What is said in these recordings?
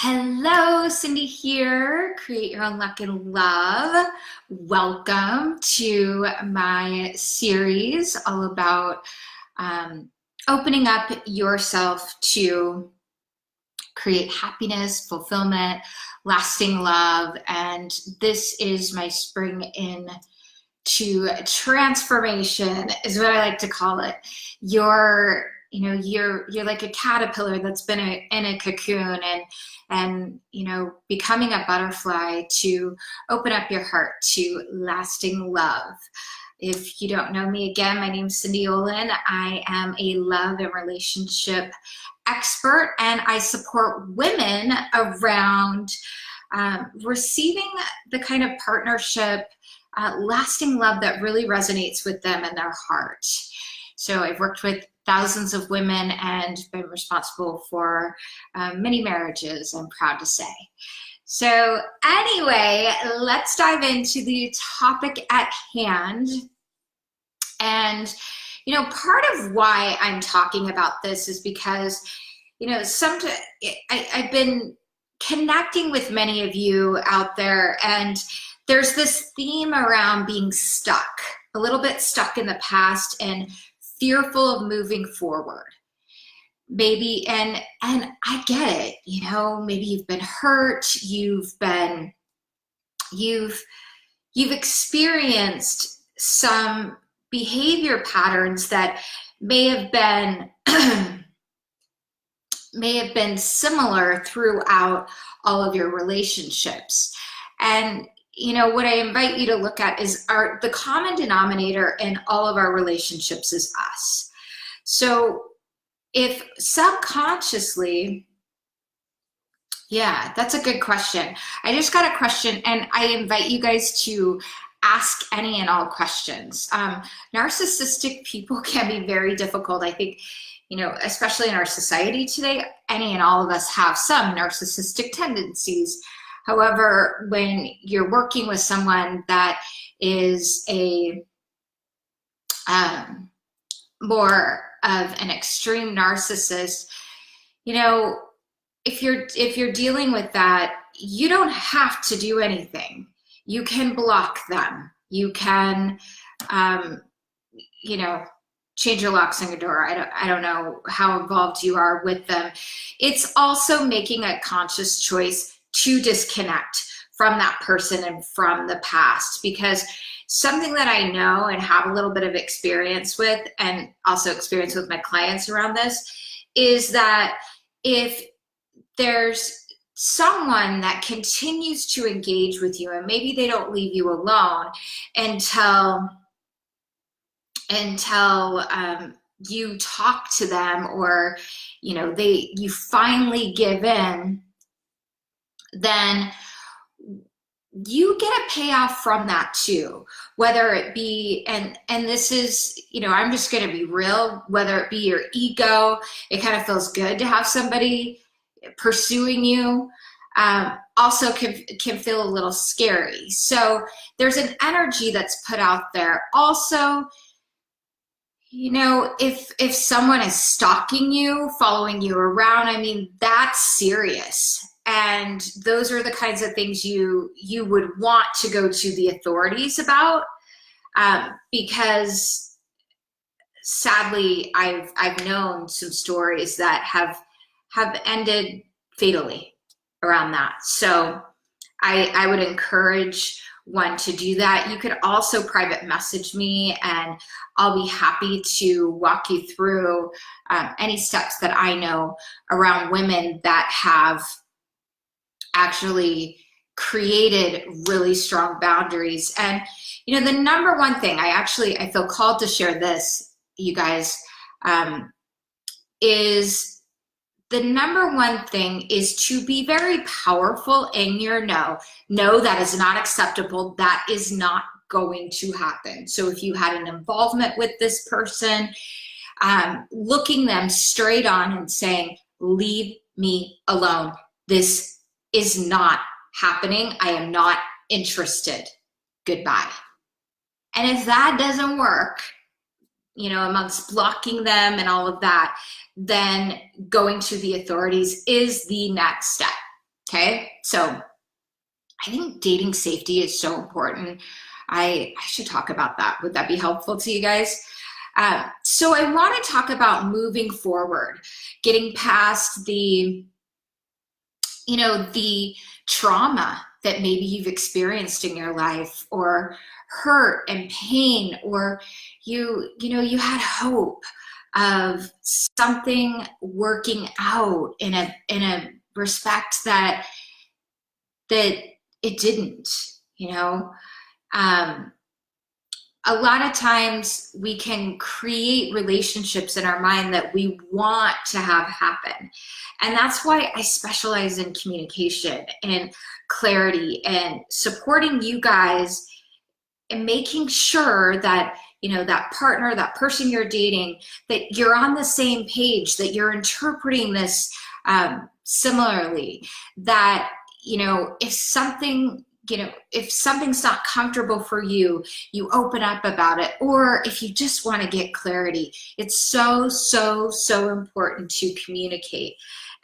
Hello, Cindy here, Create Your Own Luck and Love. Welcome to my series all about opening up yourself to create happiness, fulfillment, lasting love. And this is my spring in to transformation is what I like to call it. You're like a caterpillar that's been in a cocoon and becoming a butterfly to open up your heart to lasting love. If you don't know me, again, my name is Cindy Olin. I am a love and relationship expert, and I support women around receiving the kind of partnership, lasting love that really resonates with them and their heart. So I've worked with thousands of women and been responsible for many marriages, I'm proud to say. So anyway, let's dive into the topic at hand. And, part of why I'm talking about this is because, I've been connecting with many of you out there, and there's this theme around being stuck, a little bit stuck in the past and fearful of moving forward. Maybe, and I get it, maybe you've been hurt, you've experienced some behavior patterns that may have been similar throughout all of your relationships. And what I invite you to look at is the common denominator in all of our relationships is us. So if subconsciously, yeah, that's a good question. I just got a question, and I invite you guys to ask any and all questions. Narcissistic people can be very difficult. I think, especially in our society today, any and all of us have some narcissistic tendencies. However, when you're working with someone that is a more of an extreme narcissist, if you're dealing with that, you don't have to do anything. You can block them. You can, change your locks on your door. I don't know how involved you are with them. It's also making a conscious choice to disconnect from that person and from the past, because something that I know and have a little bit of experience with, and also experience with my clients around this, is that if there's someone that continues to engage with you and maybe they don't leave you alone until you talk to them, or you finally give in, then you get a payoff from that too. Whether it be, and this is, I'm just going to be real, whether it be your ego, it kind of feels good to have somebody pursuing you, also can feel a little scary. So there's an energy that's put out there. Also, if someone is stalking you, following you around, that's serious. And those are the kinds of things you would want to go to the authorities about, because sadly, I've known some stories that have ended fatally around that. So I would encourage one to do that. You could also private message me, and I'll be happy to walk you through any steps that I know around women that have actually created really strong boundaries. And the number one thing, I feel called to share this, you guys, is the number one thing is to be very powerful in your no. No, that is not acceptable. That is not going to happen. So if you had an involvement with this person, looking them straight on and saying, leave me alone. This is not happening. I am not interested. Goodbye. And if that doesn't work, amongst blocking them and all of that, then going to the authorities is the next step. Okay, so I think dating safety is so important. I should talk about that. Would that be helpful to you guys? So I want to talk about moving forward, getting past the, the trauma that maybe you've experienced in your life, or hurt and pain, or you had hope of something working out in a respect that it didn't, a lot of times we can create relationships in our mind that we want to have happen. And that's why I specialize in communication and clarity and supporting you guys and making sure that, that partner, that person you're dating, that you're on the same page, that you're interpreting this similarly, that, if something's not comfortable for you, you open up about it. Or if you just want to get clarity, it's so, so, so important to communicate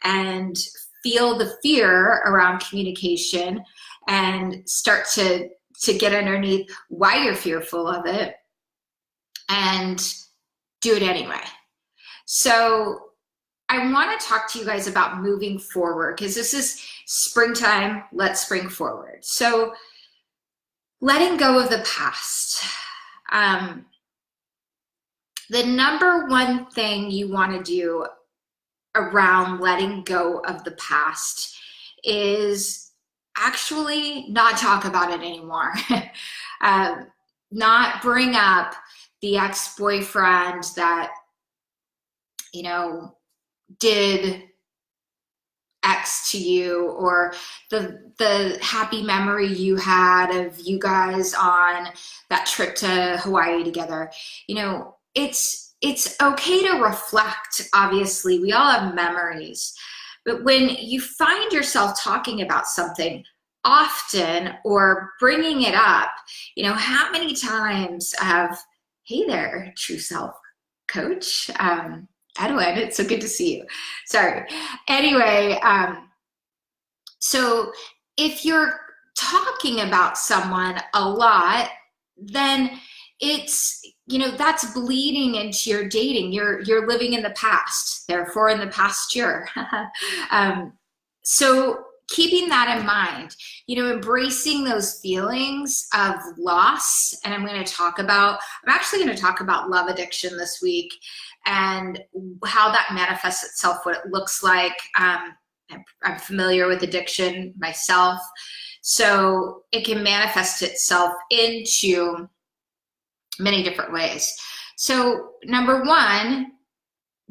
and feel the fear around communication and start to get underneath why you're fearful of it and do it anyway. So I want to talk to you guys about moving forward, because this is springtime. Let's spring forward. So letting go of the past. The number one thing you want to do around letting go of the past is actually not talk about it anymore. Not bring up the ex-boyfriend that, did X to you, or the happy memory you had of you guys on that trip to Hawaii together. It's okay to reflect. Obviously, we all have memories, but when you find yourself talking about something often or bringing it up, how many times hey there, true self coach, Adeline, it's so good to see you. Sorry. Anyway, so if you're talking about someone a lot, then it's, that's bleeding into your dating. You're living in the past, therefore in the past year. So keeping that in mind, embracing those feelings of loss. And I'm actually going to talk about love addiction this week, and how that manifests itself, what it looks like. I'm familiar with addiction myself, so it can manifest itself into many different ways. So number one,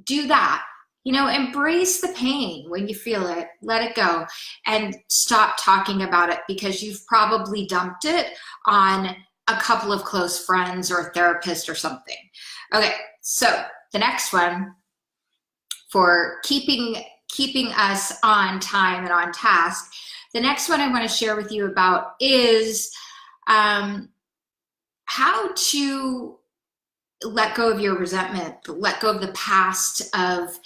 do that. Embrace the pain when you feel it, let it go, and stop talking about it, because you've probably dumped it on a couple of close friends or a therapist or something. Okay, so the next one, for keeping us on time and on task, the next one I want to share with you about is how to let go of your resentment, let go of the past of,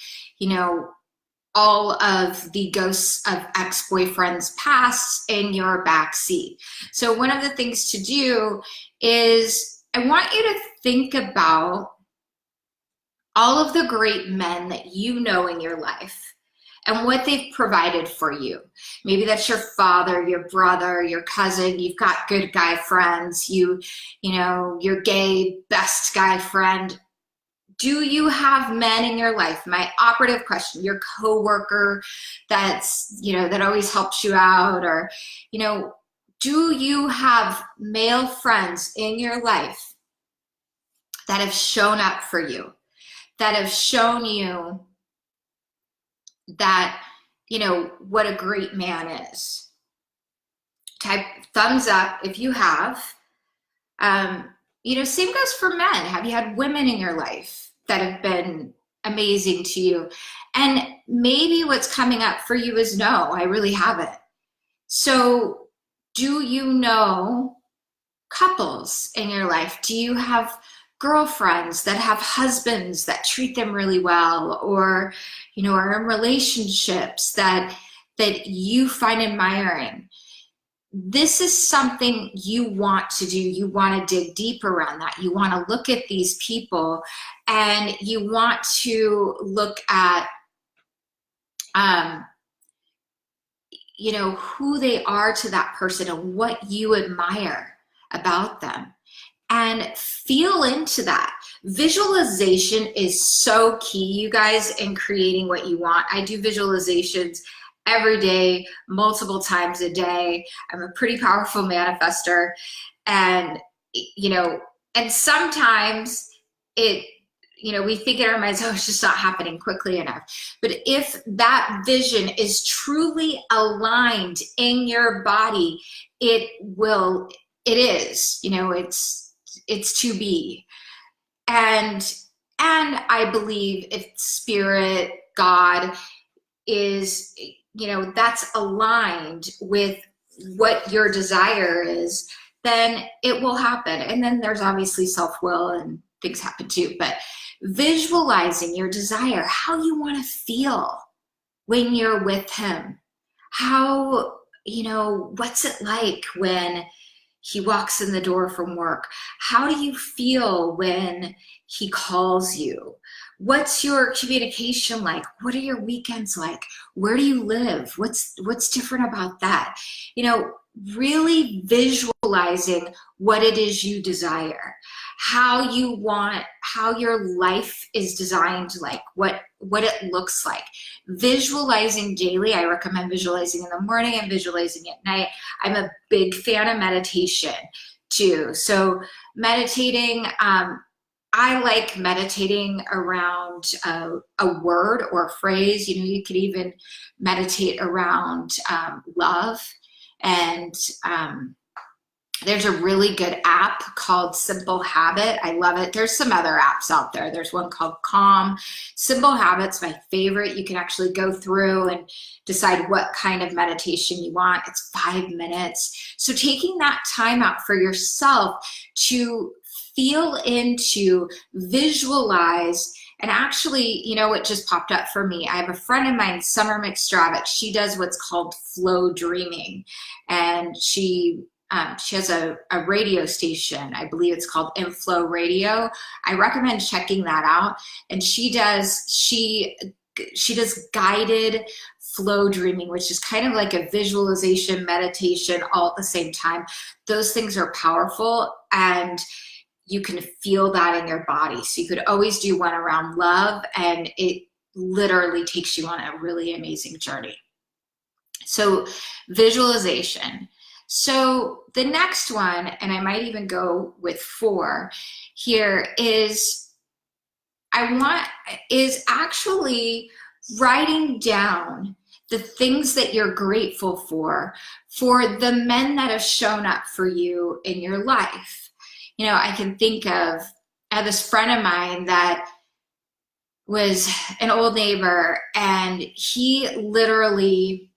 all of the ghosts of ex-boyfriends past in your backseat. So one of the things to do is, I want you to think about all of the great men that you know in your life and what they've provided for you. Maybe that's your father, your brother, your cousin. You've got good guy friends. Your gay best guy friend. Do you have men in your life? My operative question, your coworker that's, that always helps you out, or, do you have male friends in your life that have shown up for you, that have shown you that, what a great man is? Type thumbs up if you have. Same goes for men. Have you had women in your life that have been amazing to you? And maybe what's coming up for you is no, I really haven't. So do you know couples in your life? Do you have girlfriends that have husbands that treat them really well, or, are in relationships that that you find admiring, this is something you want to do. You want to dig deep around that. You want to look at these people, and you want to look at, you know, who they are to that person and what you admire about them, and feel into that. Visualization is so key, you guys, in creating what you want. I do visualizations every day, multiple times a day. I'm a pretty powerful manifester, and you know, and sometimes it, you know, we think in our minds, oh, it's just not happening quickly enough. But if that vision is truly aligned in your body, it will, it is, you know, it's to be. And I believe if spirit, God is, you know, that's aligned with what your desire is, then it will happen. And then there's obviously self-will and things happen too, but visualizing your desire, how you want to feel when you're with him, how, you know, what's it like when he walks in the door from work? How do you feel when he calls you? What's your communication like? What are your weekends like? Where do you live? What's different about that? You know, really visualizing what it is you desire, how you want, how your life is designed, like what it looks like. Visualizing daily. I recommend visualizing in the morning and visualizing at night. I'm a big fan of meditation too. So meditating, I like meditating around a word or a phrase. You know, you could even meditate around love. And there's a really good app called Simple Habit. I love it. There's some other apps out there. There's one called Calm. Simple Habit's my favorite. You can actually go through and decide what kind of meditation you want. It's 5 minutes. So taking that time out for yourself to feel into, visualize, and actually, you know what just popped up for me? I have a friend of mine, Summer McStravick. She does what's called flow dreaming, and she has a radio station. I believe it's called Inflow Radio. I recommend checking that out. And she does guided flow dreaming, which is kind of like a visualization, meditation, all at the same time. Those things are powerful, and you can feel that in your body. So you could always do one around love, and it literally takes you on a really amazing journey. So visualization. So the next one, and I might even go with 4 here, is actually writing down the things that you're grateful for the men that have shown up for you in your life. You know, I can think of, I have this friend of mine that was an old neighbor, and he literally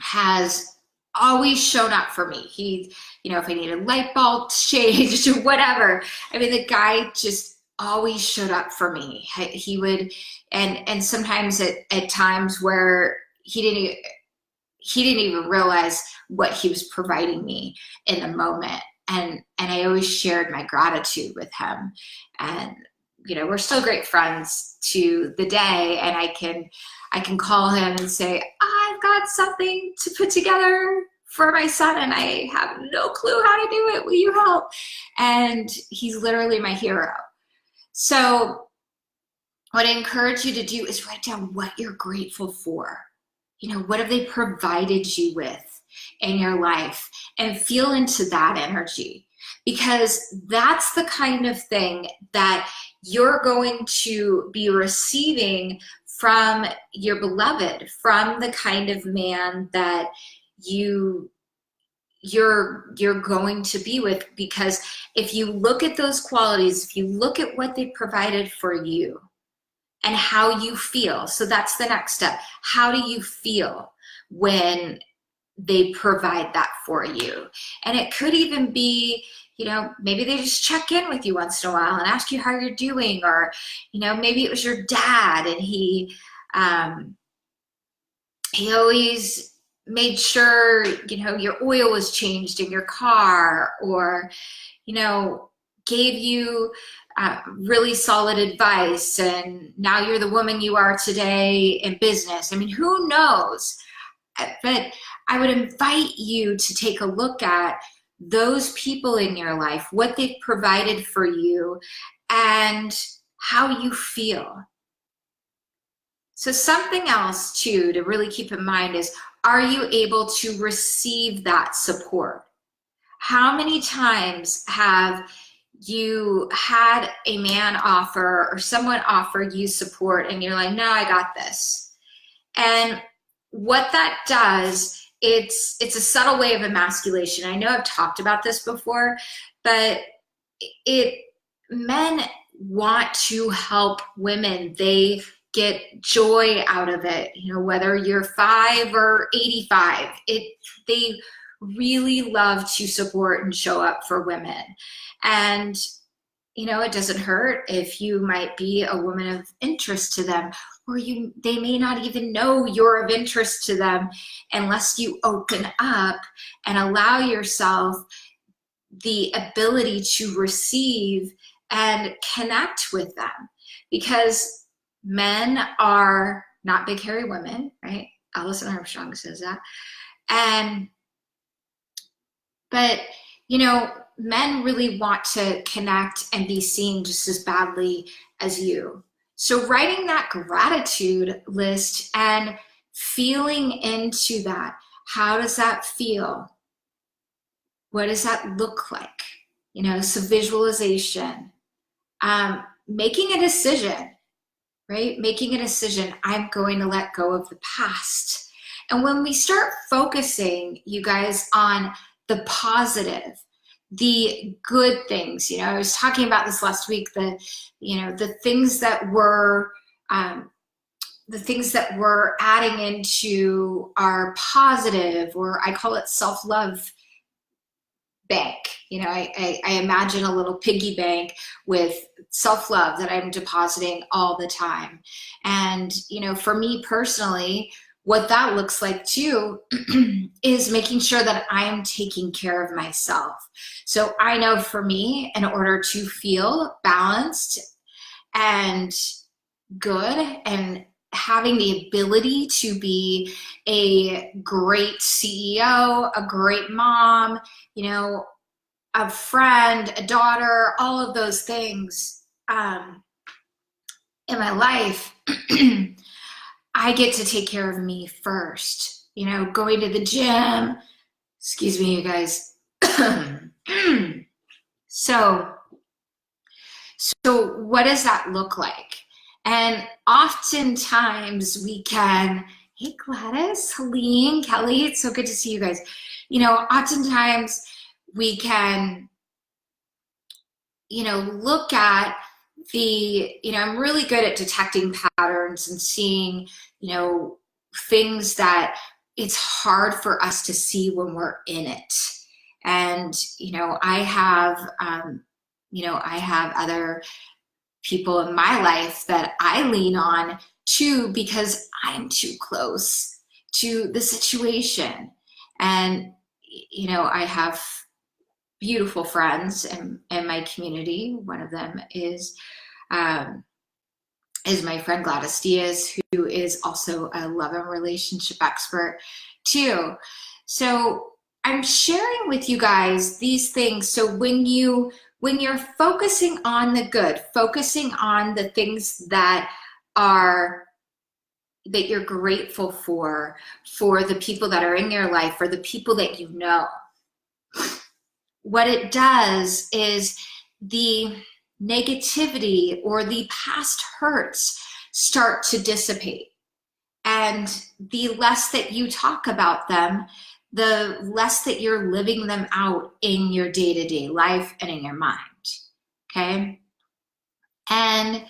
has always shown up for me. He, you know, if I needed light bulbs changed or whatever, I mean, the guy just always showed up for me. He would, and sometimes at times where he didn't even realize what he was providing me in the moment. And I always shared my gratitude with him. And, you know, we're still great friends to the day, and I can call him and say, I've got something to put together for my son, and I have no clue how to do it. Will you help? And he's literally my hero. So what I encourage you to do is write down what you're grateful for. You know, what have they provided you with in your life, and feel into that energy, because that's the kind of thing that you're going to be receiving from your beloved, from the kind of man that you're going to be with. Because if you look at those qualities, if you look at what they provided for you and how you feel, so that's the next step. How do you feel when they provide that for you? And it could even be, you know, maybe they just check in with you once in a while and ask you how you're doing, or, you know, maybe it was your dad and he he always made sure, your oil was changed in your car, or, gave you really solid advice, and now you're the woman you are today in business. I mean, who knows? But I would invite you to take a look at those people in your life, what they've provided for you, and how you feel. So something else too to really keep in mind is, are you able to receive that support? How many times have you had a man offer or someone offer you support and you're like, no, I got this? And what that does, it's a subtle way of emasculation. I know I've talked about this before, but men want to help women. They get joy out of it, whether you're 5 or 85. They really love to support and show up for women. And it doesn't hurt if you might be a woman of interest to them, or they may not even know you're of interest to them unless you open up and allow yourself the ability to receive and connect with them. Because men are not big hairy women, right? Alison Armstrong says that. But men really want to connect and be seen just as badly as you. So writing that gratitude list and feeling into that, how does that feel? What does that look like? So visualization, making a decision, right? Making a decision, I'm going to let go of the past. And when we start focusing, you guys, on the positive, the good things, I was talking about this last week, the things that we're adding into our positive, or I call it self-love bank. I imagine a little piggy bank with self-love that I'm depositing all the time. And, for me personally, what that looks like too is making sure that I am taking care of myself. So I know for me, in order to feel balanced and good and having the ability to be a great CEO, a great mom, a friend, a daughter, all of those things in my life, I get to take care of me first. Going to the gym, excuse me, you guys. So what does that look like? And oftentimes we can, hey Gladys, Helene, Kelly, it's so good to see you guys. Oftentimes we can, look at I'm really good at detecting patterns and seeing, things that it's hard for us to see when we're in it. And, I have other people in my life that I lean on too, because I'm too close to the situation. And, I have beautiful friends in my community. One of them is my friend Gladys Diaz, who is also a love and relationship expert too. So I'm sharing with you guys these things. So when you're focusing on the good, focusing on the things that you're grateful for the people that are in your life, for the people that you know, what it does is the negativity or the past hurts start to dissipate. And the less that you talk about them, the less that you're living them out in your day-to-day life and in your mind, okay? And,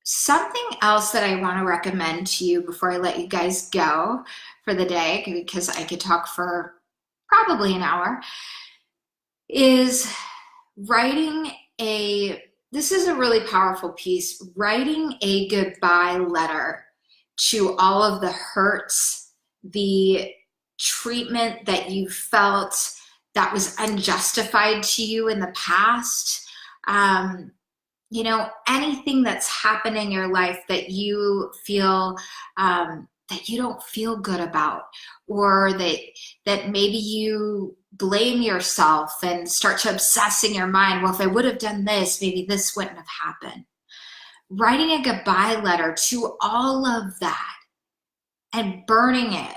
something else that I want to recommend to you before I let you guys go for the day, because I could talk for probably an hour, is this is a really powerful piece, writing a goodbye letter to all of the hurts, the treatment that you felt that was unjustified to you in the past. You know, anything that's happened in your life that you feel that you don't feel good about, or that maybe you blame yourself and start to obsess in your mind, well, if I would have done this, maybe this wouldn't have happened. Writing a goodbye letter to all of that and burning it,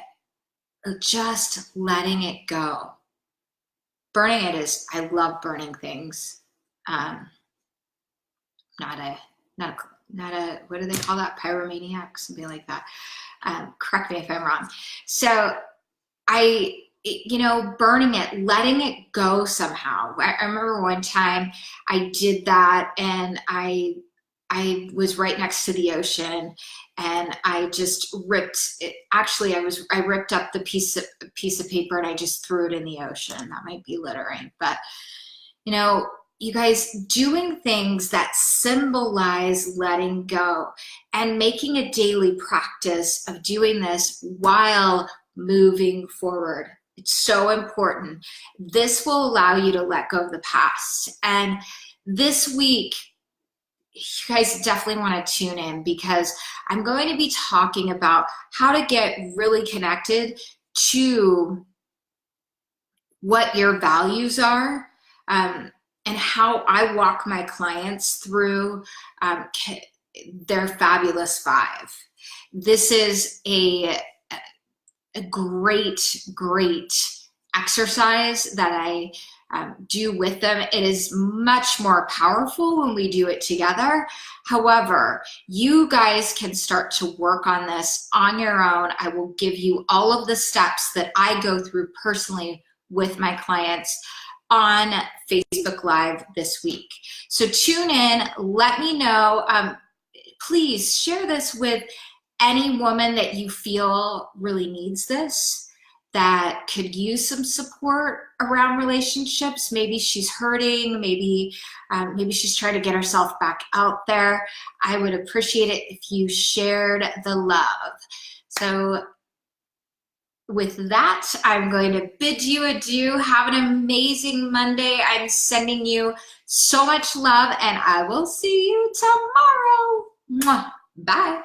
or just letting it go. Burning it is, I love burning things. Not a, what do they call that? Pyromaniac, something like that. Correct me if I'm wrong. So you know, burning it, letting it go somehow. I remember one time I did that, and I was right next to the ocean, and I just ripped it. Actually, I ripped up the piece of paper and I just threw it in the ocean. That might be littering, but you know, you guys, doing things that symbolize letting go and making a daily practice of doing this while moving forward. It's so important. This will allow you to let go of the past. And this week, you guys definitely want to tune in, because I'm going to be talking about how to get really connected to what your values are, and how I walk my clients through their Fabulous 5. This is a great exercise that I do with them. It is much more powerful when we do it together. However, you guys can start to work on this on your own. I will give you all of the steps that I go through personally with my clients on Facebook Live this week. So tune in, let me know. Please share this with any woman that you feel really needs this, that could use some support around relationships. Maybe she's hurting, maybe she's trying to get herself back out there. I would appreciate it if you shared the love. So with that, I'm going to bid you adieu. Have an amazing Monday. I'm sending you so much love, and I will see you tomorrow. Mwah. Bye.